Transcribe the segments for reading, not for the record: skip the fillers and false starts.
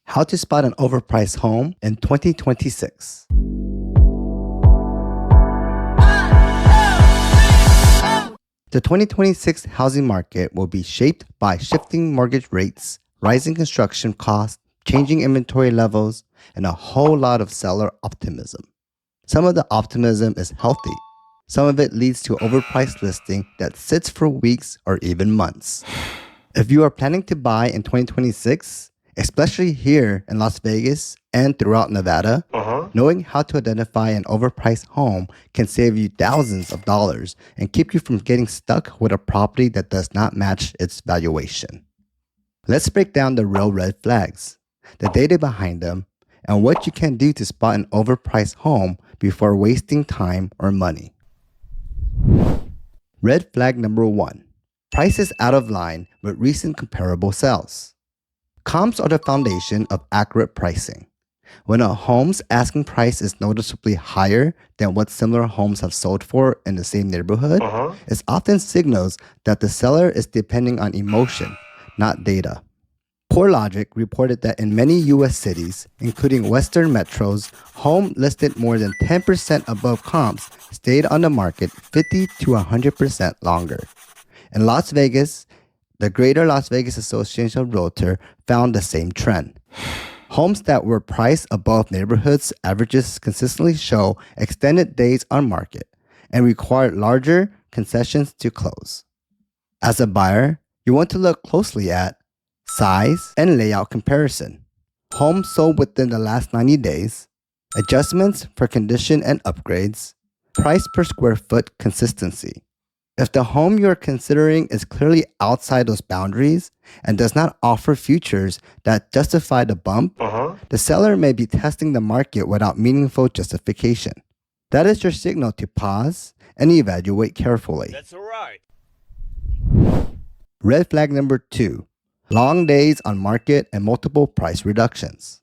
How to spot an overpriced home in 2026. The 2026 housing market will be shaped by shifting mortgage rates, rising construction costs, changing inventory levels, and a whole lot of seller optimism. Some of the optimism is healthy. Some of it leads to overpriced listing that sits for weeks or even months. If you are planning to buy in 2026, especially here in Las Vegas and throughout Nevada, knowing how to identify an overpriced home can save you thousands of dollars and keep you from getting stuck with a property that does not match its valuation. Let's break down the real red flags, the data behind them, and what you can do to spot an overpriced home before wasting time or money. Red flag number 1. Prices out of line with recent comparable sales. Comps are the foundation of accurate pricing. When a home's asking price is noticeably higher than what similar homes have sold for in the same neighborhood, it often signals that the seller is depending on emotion, not data. CoreLogic reported that in many U.S. cities, including Western metros, homes listed more than 10% above comps stayed on the market 50 to 100% longer. In Las Vegas, the Greater Las Vegas Association of Realtor found the same trend. Homes that were priced above neighborhoods averages consistently show extended days on market and require larger concessions to close. As a buyer, you want to look closely at size and layout comparison, homes sold within the last 90 days, adjustments for condition and upgrades, price per square foot consistency. If the home you're considering is clearly outside those boundaries and does not offer features that justify the bump, the seller may be testing the market without meaningful justification. That is your signal to pause and evaluate carefully. That's all right. Red flag number 2. Long days on market and multiple price reductions.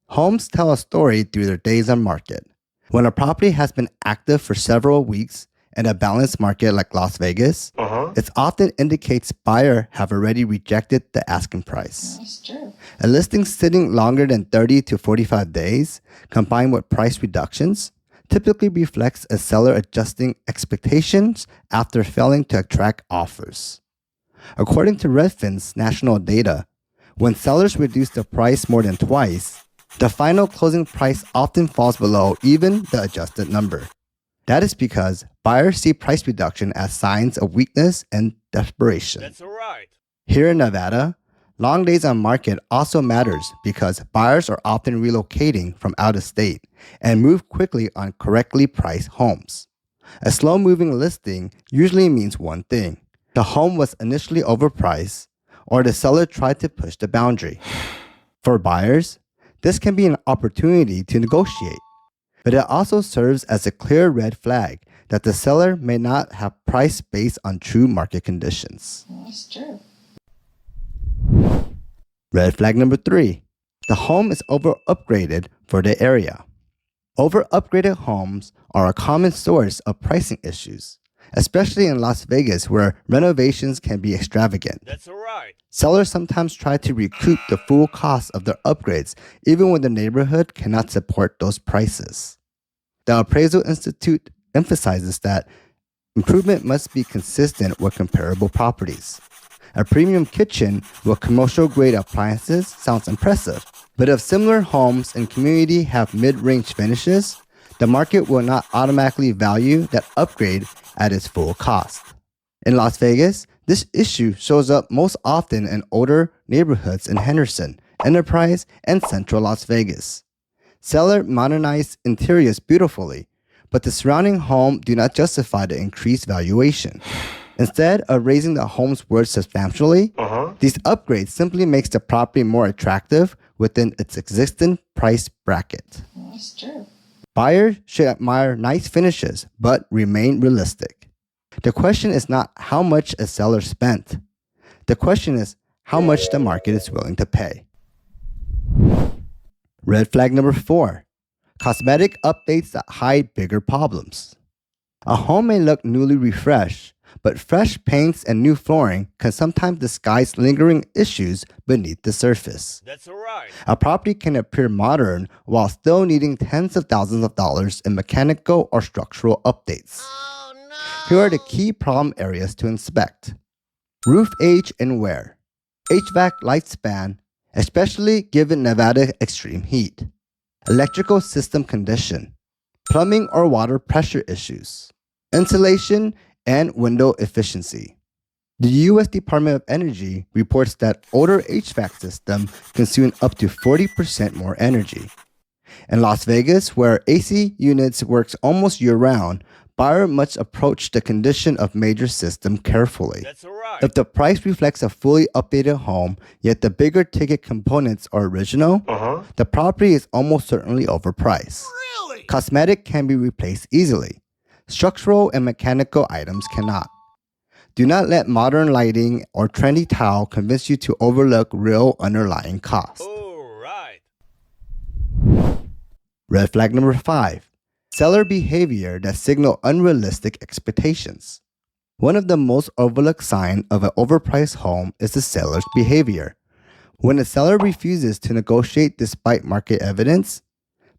Homes tell a story through their days on market. When a property has been active for several weeks in a balanced market like Las Vegas, it often indicates buyers have already rejected the asking price. That's true. A listing sitting longer than 30 to 45 days, combined with price reductions, typically reflects a seller adjusting expectations after failing to attract offers. According to Redfin's national data, when sellers reduce the price more than twice, the final closing price often falls below even the adjusted number. That is because buyers see price reduction as signs of weakness and desperation. That's all right. Here in Nevada, long days on market also matters because buyers are often relocating from out of state and move quickly on correctly priced homes. A slow-moving listing usually means one thing. The home was initially overpriced or the seller tried to push the boundary. For buyers, this can be an opportunity to negotiate, but it also serves as a clear red flag that the seller may not have priced based on true market conditions. That's true. Red flag number 3. The home is over-upgraded for the area. Over-upgraded homes are a common source of pricing issues, especially in Las Vegas where renovations can be extravagant. That's all right. Sellers sometimes try to recoup the full cost of their upgrades even when the neighborhood cannot support those prices. The Appraisal Institute emphasizes that improvement must be consistent with comparable properties. A premium kitchen with commercial-grade appliances sounds impressive, but if similar homes in community have mid-range finishes, the market will not automatically value that upgrade at its full cost. In Las Vegas, this issue shows up most often in older neighborhoods in Henderson, Enterprise, and Central Las Vegas. Seller modernized interiors beautifully, but the surrounding home do not justify the increased valuation. Instead of raising the home's worth substantially, these upgrades simply makes the property more attractive within its existing price bracket. That's true. Buyers should admire nice finishes, but remain realistic. The question is not how much a seller spent. The question is how much the market is willing to pay. Red flag number 4. Cosmetic updates that hide bigger problems. A home may look newly refreshed, but fresh paints and new flooring can sometimes disguise lingering issues beneath the surface. That's right. A property can appear modern while still needing tens of thousands of dollars in mechanical or structural updates. Oh no! Here are the key problem areas to inspect. Roof age and wear. HVAC lifespan, especially given Nevada extreme heat. Electrical system condition. Plumbing or water pressure issues. Insulation and window efficiency. The U.S. Department of Energy reports that older HVAC systems consume up to 40% more energy. In Las Vegas, where AC units works almost year-round, buyers must approach the condition of major system carefully. That's right. If the price reflects a fully updated home, yet the bigger ticket components are original, the property is almost certainly overpriced. Really? Cosmetic can be replaced easily. Structural and mechanical items cannot. Do not let modern lighting or trendy tile convince you to overlook real underlying costs. All right. Red flag number 5. Seller behavior that signal unrealistic expectations. One of the most overlooked signs of an overpriced home is the seller's behavior. When a seller refuses to negotiate despite market evidence,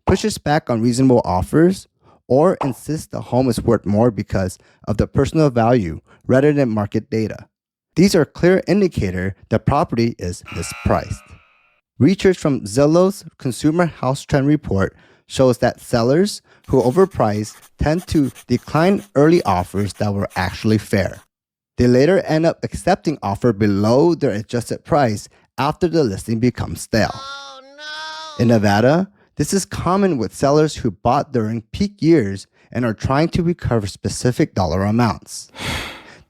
pushes back on reasonable offers, or insists the home is worth more because of the personal value rather than market data. These are clear indicators that property is mispriced. Research from Zillow's Consumer House Trend Report shows that sellers who overprice tend to decline early offers that were actually fair. They later end up accepting offers below their adjusted price after the listing becomes stale. Oh no! In Nevada, this is common with sellers who bought during peak years and are trying to recover specific dollar amounts.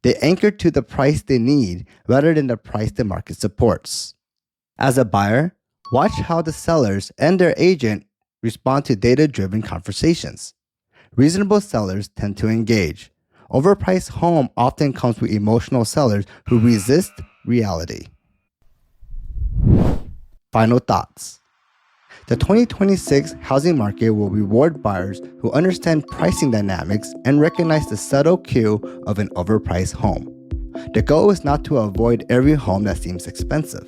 They anchor to the price they need rather than the price the market supports. As a buyer, watch how the sellers and their agent respond to data-driven conversations. Reasonable sellers tend to engage. Overpriced home often comes with emotional sellers who resist reality. Final thoughts. The 2026 housing market will reward buyers who understand pricing dynamics and recognize the subtle cue of an overpriced home. The goal is not to avoid every home that seems expensive.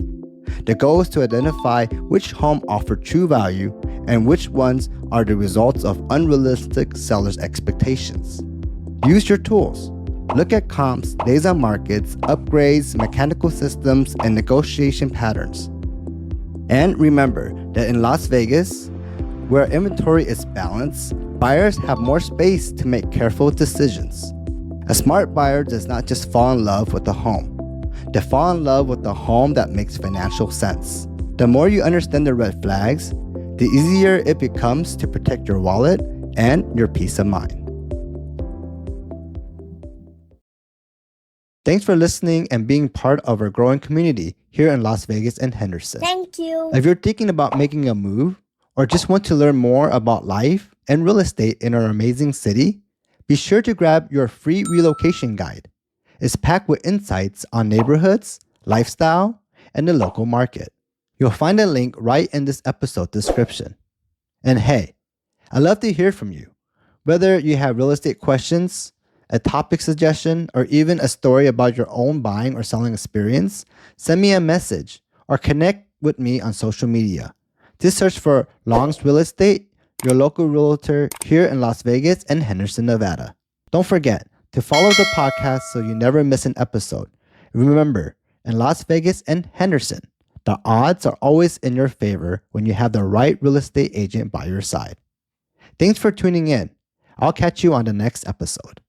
The goal is to identify which home offer true value and which ones are the results of unrealistic sellers' expectations. Use your tools. Look at comps, days on markets, upgrades, mechanical systems, and negotiation patterns. And remember that in Las Vegas, where inventory is balanced, buyers have more space to make careful decisions. A smart buyer does not just fall in love with a home. They fall in love with a home that makes financial sense. The more you understand the red flags, the easier it becomes to protect your wallet and your peace of mind. Thanks for listening and being part of our growing community here in Las Vegas and Henderson. Thank you. If you're thinking about making a move or just want to learn more about life and real estate in our amazing city, be sure to grab your free relocation guide. It's packed with insights on neighborhoods, lifestyle, and the local market. You'll find a link right in this episode description. And hey, I'd love to hear from you. Whether you have real estate questions, a topic suggestion, or even a story about your own buying or selling experience, send me a message or connect with me on social media. Just search for Long's Real Estate, your local realtor here in Las Vegas and Henderson, Nevada. Don't forget to follow the podcast so you never miss an episode. Remember, in Las Vegas and Henderson, the odds are always in your favor when you have the right real estate agent by your side. Thanks for tuning in. I'll catch you on the next episode.